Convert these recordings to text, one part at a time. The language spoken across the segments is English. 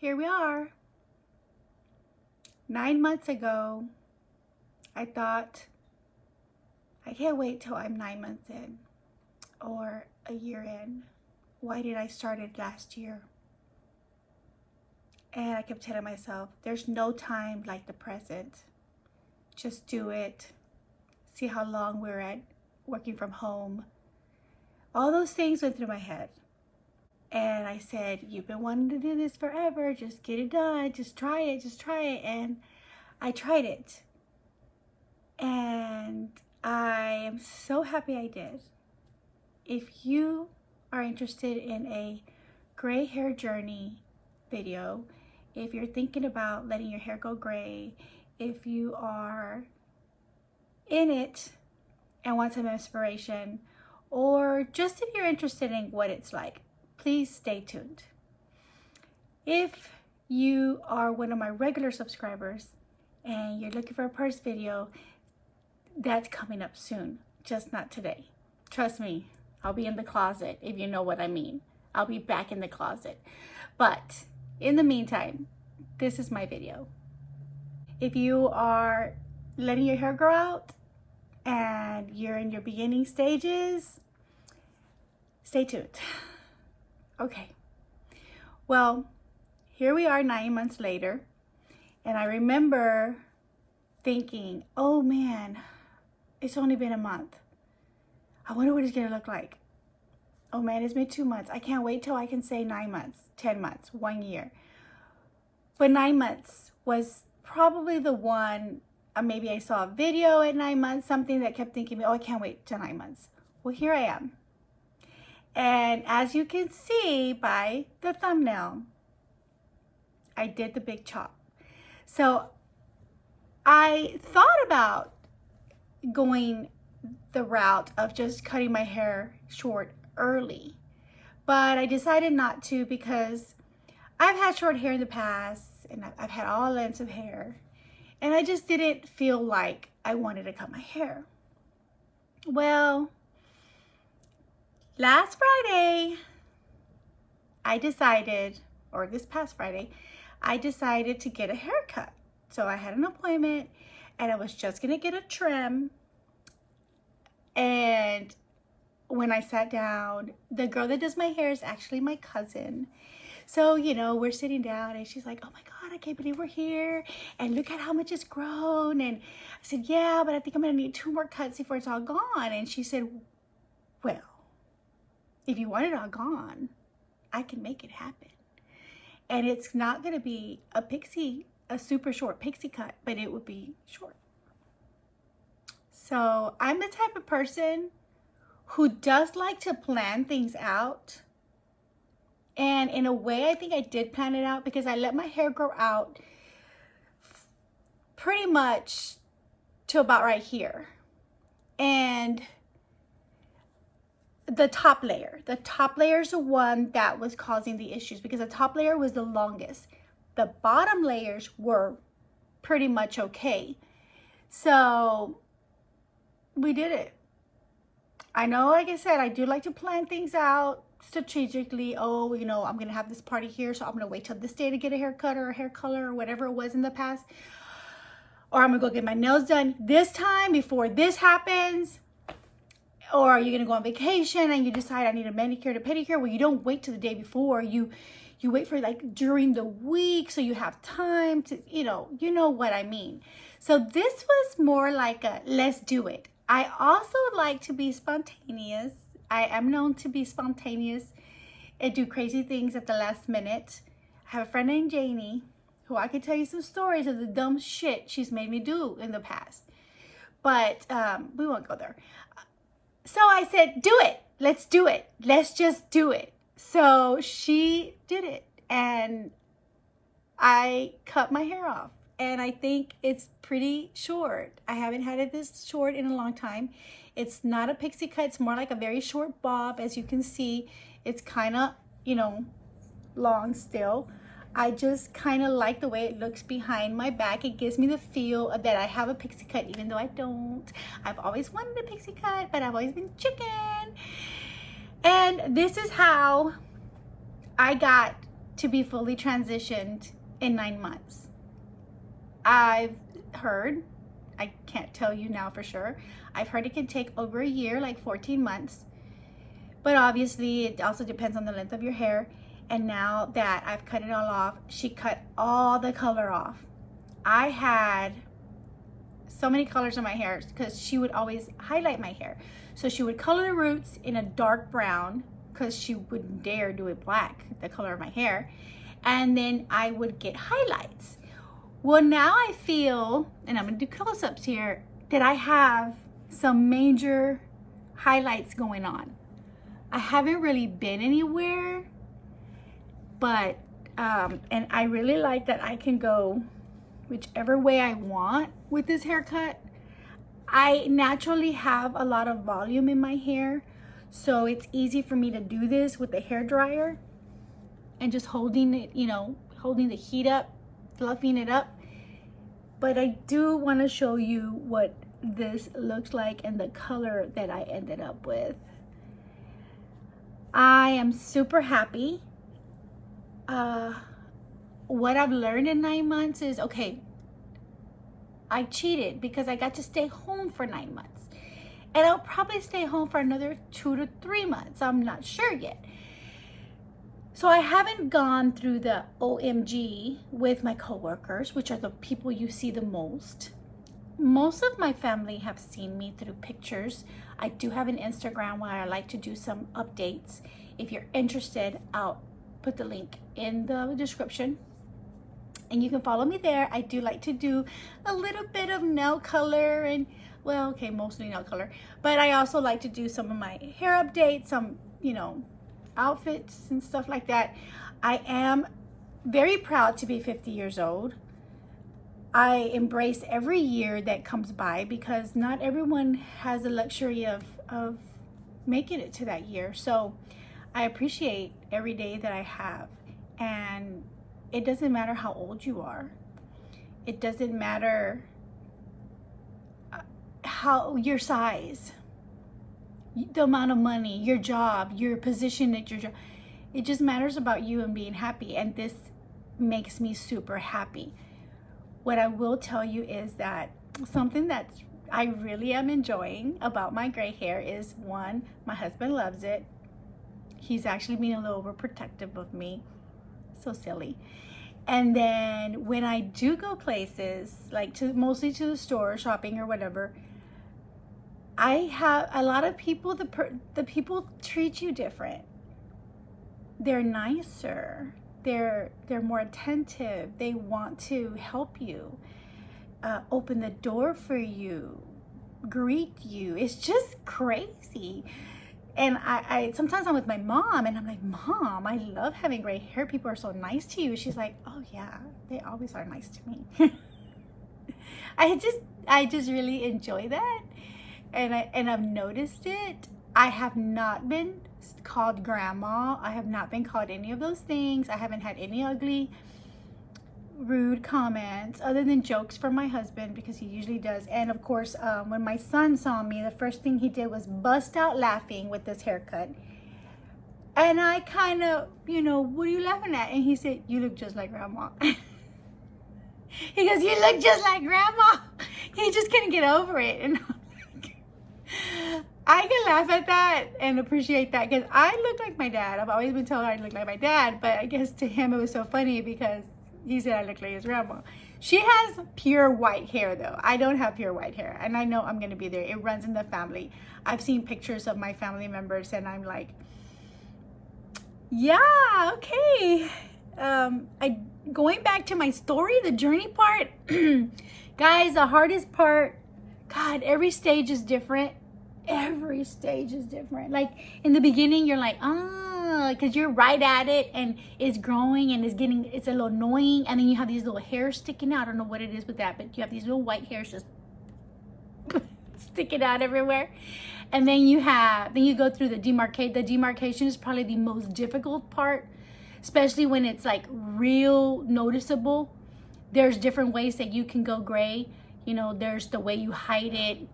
here we are. 9 months ago, I thought, I can't wait till I'm 9 months in or a year in. Why did I start it last year? And I kept telling myself, there's no time like the present. Just do it. See how long we're at working from home. All those things went through my head. And I said, you've been wanting to do this forever. Just get it done. Just try it. Just try it. And I tried it. And I am so happy I did. If you are interested in a gray hair journey video, if you're thinking about letting your hair go gray, if you are in it and want some inspiration, or just if you're interested in what it's like, please stay tuned. If you are one of my regular subscribers and you're looking for a purse video, that's coming up soon, just not today. Trust me, I'll be in the closet, if you know what I mean. I'll be back in the closet. But in the meantime, this is my video. If you are letting your hair grow out and you're in your beginning stages, stay tuned. Okay, well, here we are 9 months later, and I remember thinking, oh man, it's only been a month. I wonder what it's gonna look like. Oh man, it's been 2 months. I can't wait till I can say 9 months, 10 months, 1 year. But 9 months was probably the one, maybe I saw a video at 9 months, something that kept thinking, oh, I can't wait till 9 months. Well, here I am. And as you can see by the thumbnail, I did the big chop. So I thought about going the route of just cutting my hair short early, but I decided not to because I've had short hair in the past and I've had all lengths of hair, and I just didn't feel like I wanted to cut my hair. Well, last Friday, this past Friday, I decided to get a haircut. So I had an appointment and I was just gonna get a trim. And when I sat down, the girl that does my hair is actually my cousin. So, you know, we're sitting down and she's like, oh my God, I can't believe we're here. And look at how much it's grown. And I said, yeah, but I think I'm gonna need 2 more cuts before it's all gone. And she said, well, if you want it all gone, I can make it happen. And it's not gonna be a super short pixie cut, but it would be short. So I'm the type of person who does like to plan things out. And in a way, I think I did plan it out because I let my hair grow out pretty much to about right here. And the top layer is the one that was causing the issues because the top layer was the longest. The bottom layers were pretty much okay. So we did it. I know, like I said, I do like to plan things out strategically. Oh, you know, I'm gonna have this party here, so I'm gonna wait till this day to get a haircut or a hair color or whatever it was in the past. Or I'm gonna go get my nails done this time before this happens. Or you're gonna go on vacation and you decide I need a manicure to pedicure. Well, you don't wait till the day before. You wait for like during the week so you have time to, you know what I mean. So this was more like a let's do it. I also like to be spontaneous. I am known to be spontaneous and do crazy things at the last minute. I have a friend named Janie who I could tell you some stories of the dumb shit she's made me do in the past. But we won't go there. So I said, do it. Let's do it. Let's just do it. So she did it and I cut my hair off. And I think it's pretty short. I haven't had it this short in a long time. It's not a pixie cut. It's more like a very short bob. As you can see, it's kind of, you know, long still. I just kind of like the way it looks behind my back. It gives me the feel that I have a pixie cut, even though I don't. I've always wanted a pixie cut, but I've always been chicken. And this is how I got to be fully transitioned in 9 months. I've heard, I can't tell you now for sure, I've heard it can take over a year, like 14 months. But obviously it also depends on the length of your hair. And now that I've cut it all off, she cut all the color off. I had so many colors in my hair because she would always highlight my hair. So she would color the roots in a dark brown because she wouldn't dare do it black, the color of my hair. And then I would get highlights. Well, now I feel, and I'm gonna do close-ups here, that I have some major highlights going on. I haven't really been anywhere, but, and I really like that I can go whichever way I want with this haircut. I naturally have a lot of volume in my hair, so it's easy for me to do this with the hair dryer and just holding it, you know, holding the heat up, fluffing it up. But I do want to show you what this looks like and the color that I ended up with. I am super happy. What I've learned in 9 months is, okay, I cheated because I got to stay home for 9 months. And I'll probably stay home for another 2 to 3 months. I'm not sure yet. So I haven't gone through the OMG with my coworkers, which are the people you see the most. Most of my family have seen me through pictures. I do have an Instagram where I like to do some updates. If you're interested, I'll put the link in the description and you can follow me there. I do like to do a little bit of nail color and, well, okay, mostly nail color, but I also like to do some of my hair updates, some, you know, outfits and stuff like that. I am very proud to be 50 years old. I embrace every year that comes by because not everyone has the luxury of making it to that year. So I appreciate every day that I have. And it doesn't matter how old you are. It doesn't matter how your size, the amount of money, your job, your position at your job. It just matters about you and being happy. And this makes me super happy. What I will tell you is that something that I really am enjoying about my gray hair is, one, my husband loves it. He's actually being a little overprotective of me. So silly. And then when I do go places, like mostly to the store, shopping or whatever, I have a lot of people, the people treat you different. They're nicer. They're more attentive. They want to help you, open the door for you, greet you. It's just crazy. And I sometimes I'm with my mom and I'm like, Mom, I love having gray hair. People are so nice to you. She's like, oh yeah, they always are nice to me. I just really enjoy that. And I've noticed it. I have not been called grandma. I have not been called any of those things. I haven't had any ugly, rude comments other than jokes from my husband, because he usually does. And of course, when my son saw me, the first thing he did was bust out laughing with this haircut. And I kind of, you know, what are you laughing at? And he said, you look just like grandma. He goes, you look just like grandma. He just couldn't get over it. And I can laugh at that and appreciate that because I look like my dad. I've always been told I look like my dad, but I guess to him it was so funny because he said I look like his grandma. She has pure white hair though. I don't have pure white hair, and I know I'm gonna be there. It runs in the family. I've seen pictures of my family members and I'm like, yeah, okay. Going back to my story, the journey part, guys, the hardest part, God, every stage is different. Every stage is different. Like in the beginning, you're like, because you're right at it and it's growing and it's a little annoying. And then you have these little hairs sticking out. I don't know what it is with that, but you have these little white hairs just sticking out everywhere. And then you go through the demarcation. The demarcation is probably the most difficult part, especially when it's like real noticeable. There's different ways that you can go gray. You know, there's the way you hide it.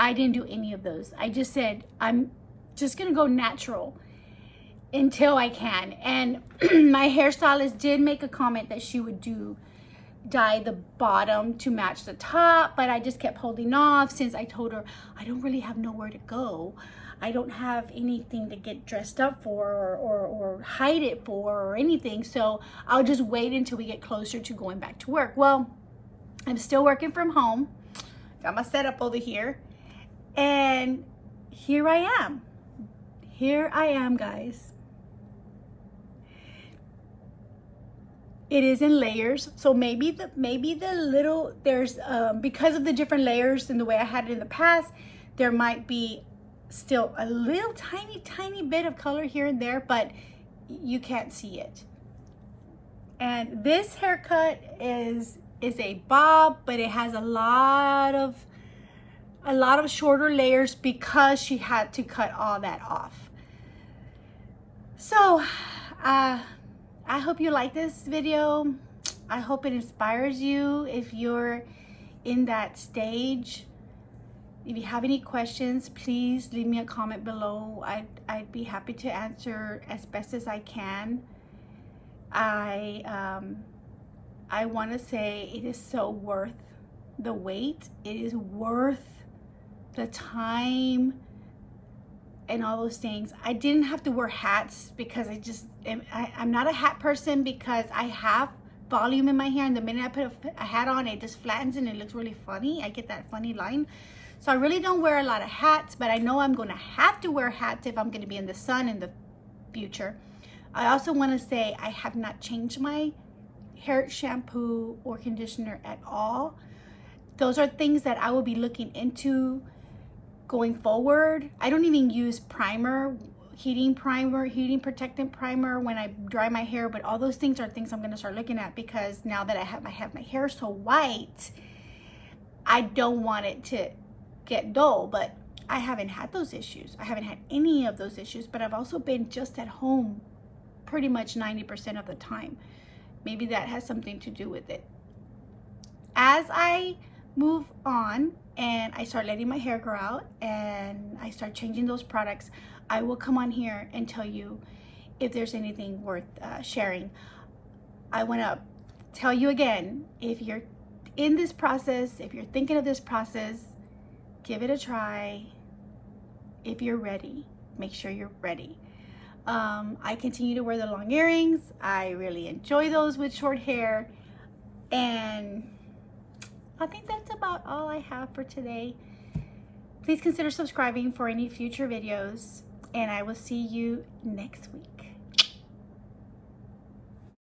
I didn't do any of those. I just said, I'm just gonna go natural. until I can. And my hairstylist did make a comment that she would dye the bottom to match the top, but I just kept holding off since I told her I don't really have nowhere to go. I don't have anything to get dressed up for or hide it for or anything. So I'll just wait until we get closer to going back to work. Well, I'm still working from home. Got my setup over here. And here I am. Here I am, guys. It is in layers, so maybe the little, there's because of the different layers and the way I had it in the past, there might be still a little tiny bit of color here and there, but you can't see it. And this haircut is a bob, but it has a lot of shorter layers because she had to cut all that off. So I hope you like this video. I hope it inspires you if you're in that stage. If you have any questions, please leave me a comment below. I'd be happy to answer as best as I can. I want to say it is so worth the wait. It is worth the time and all those things. I didn't have to wear hats because I'm not a hat person because I have volume in my hair, and the minute I put a hat on, it just flattens and it looks really funny. I get that funny line. So I really don't wear a lot of hats, but I know I'm going to have to wear hats if I'm going to be in the sun in the future. I also want to say I have not changed my hair shampoo or conditioner at all. Those are things that I will be looking into going forward. I don't even use primer, heating protectant primer when I dry my hair, but all those things are things I'm going to start looking at because now that I have my hair so white, I don't want it to get dull. But I haven't had those issues. I haven't had any of those issues, but I've also been just at home pretty much 90% of the time. Maybe that has something to do with it. As I move on and I start letting my hair grow out and I start changing those products, I will come on here and tell you if there's anything worth sharing. I want to tell you again, if you're in this process, if you're thinking of this process, give it a try. If you're ready, make sure you're ready. I continue to wear the long earrings. I really enjoy those with short hair. And I think that's about all I have for today. Please consider subscribing for any future videos, and I will see you next week.